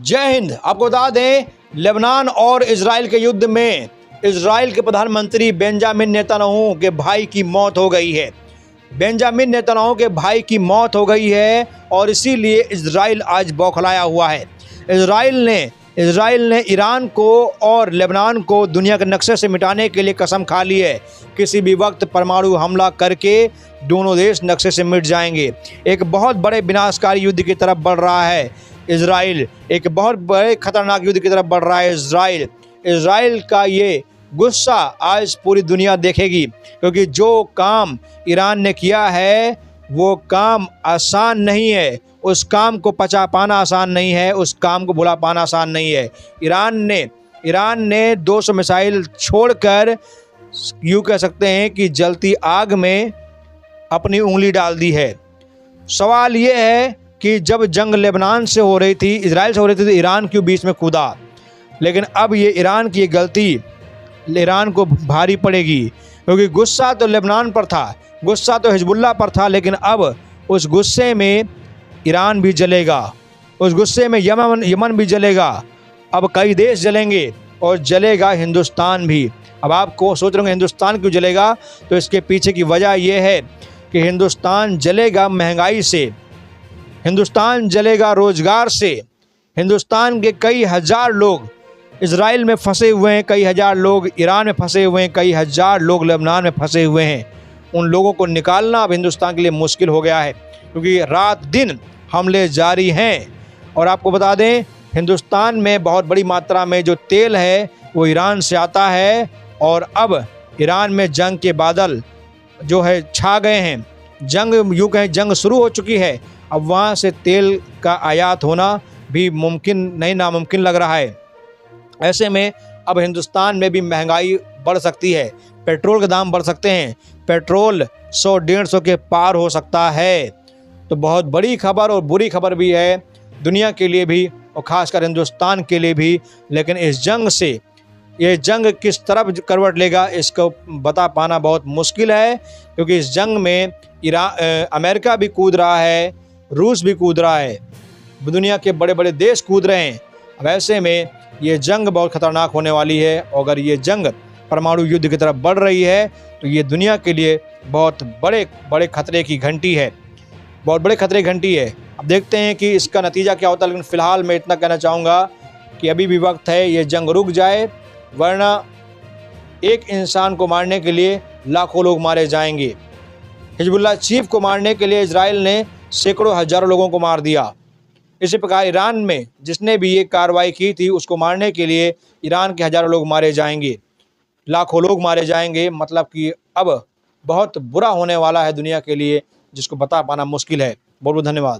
जय हिंद। आपको बता दें, लेबनान और इजराइल के युद्ध में इजराइल के प्रधानमंत्री बेंजामिन नेतन्याहू के भाई की मौत हो गई है। बेंजामिन नेतन्याहू के भाई की मौत हो गई है और इसीलिए इजराइल आज बौखलाया हुआ है। इजराइल ने ईरान को और लेबनान को दुनिया के नक्शे से मिटाने के लिए कसम खा ली है। किसी भी वक्त परमाणु हमला करके दोनों देश नक्शे से मिट जाएंगे। एक बहुत बड़े विनाशकारी युद्ध की तरफ बढ़ रहा है इजराइल, एक बहुत बड़े खतरनाक युद्ध की तरफ बढ़ रहा है इजराइल का ये गुस्सा आज पूरी दुनिया देखेगी, क्योंकि जो काम ईरान ने किया है वो काम आसान नहीं है। उस काम को पचा पाना आसान नहीं है, उस काम को भुला पाना आसान नहीं है। ईरान ने 200 मिसाइल छोड़कर यूँ कह सकते हैं कि जलती आग में अपनी उंगली डाल दी है। सवाल ये है कि जब जंग लेबनान से हो रही थी, इजराइल से हो रही थी, तो ईरान क्यों बीच में कूदा? लेकिन अब ये ईरान की गलती ईरान को भारी पड़ेगी, क्योंकि गुस्सा तो लेबनान पर था, गुस्सा तो हिजबुल्लाह पर था, लेकिन अब उस गुस्से में ईरान भी जलेगा, उस गुस्से में यमन भी जलेगा। अब कई देश जलेंगे और जलेगा हिंदुस्तान भी। अब आपको सोच रहे होंगे हिंदुस्तान क्यों जलेगा, तो इसके पीछे की वजह यह है कि हिंदुस्तान जलेगा महंगाई से, हिंदुस्तान जलेगा रोजगार से। हिंदुस्तान के कई हजार लोग इजराइल में फंसे हुए हैं, कई हजार लोग ईरान में फंसे हुए हैं, कई हजार लोग लेबनान में फंसे हुए हैं। उन लोगों को निकालना अब हिंदुस्तान के लिए मुश्किल हो गया है, क्योंकि रात दिन हमले जारी हैं। और आपको बता दें, हिंदुस्तान में बहुत बड़ी मात्रा में जो तेल है वो ईरान से आता है, और अब ईरान में जंग के बादल जो है छा गए हैं। जंग यूँ कहें जंग शुरू हो चुकी है। अब वहाँ से तेल का आयात होना भी नामुमकिन लग रहा है। ऐसे में अब हिंदुस्तान में भी महंगाई बढ़ सकती है, पेट्रोल के दाम बढ़ सकते हैं, पेट्रोल 100-150 के पार हो सकता है। तो बहुत बड़ी खबर और बुरी खबर भी है दुनिया के लिए भी और ख़ासकर हिंदुस्तान के लिए भी। लेकिन इस जंग से ये जंग किस तरफ करवट लेगा इसको बता पाना बहुत मुश्किल है, क्योंकि इस जंग में अमेरिका भी कूद रहा है, रूस भी कूद रहा है, दुनिया के बड़े बड़े देश कूद रहे हैं। अब ऐसे में ये जंग बहुत खतरनाक होने वाली है, और अगर ये जंग परमाणु युद्ध की तरफ बढ़ रही है तो ये दुनिया के लिए बहुत बड़े खतरे की घंटी है, बहुत बड़े खतरे की घंटी है। अब देखते हैं कि इसका नतीजा क्या होता है, लेकिन फ़िलहाल मैं इतना कहना चाहूँगा कि अभी भी वक्त है, ये जंग रुक जाए, वरना एक इंसान को मारने के लिए लाखों लोग मारे जाएंगे। हिजबुल्लाह चीफ को मारने के लिए इजराइल ने सैकड़ों हज़ारों लोगों को मार दिया। इसी प्रकार ईरान में जिसने भी ये कार्रवाई की थी उसको मारने के लिए ईरान के हज़ारों लोग मारे जाएंगे, लाखों लोग मारे जाएंगे। मतलब कि अब बहुत बुरा होने वाला है दुनिया के लिए, जिसको बता पाना मुश्किल है। बहुत बहुत धन्यवाद।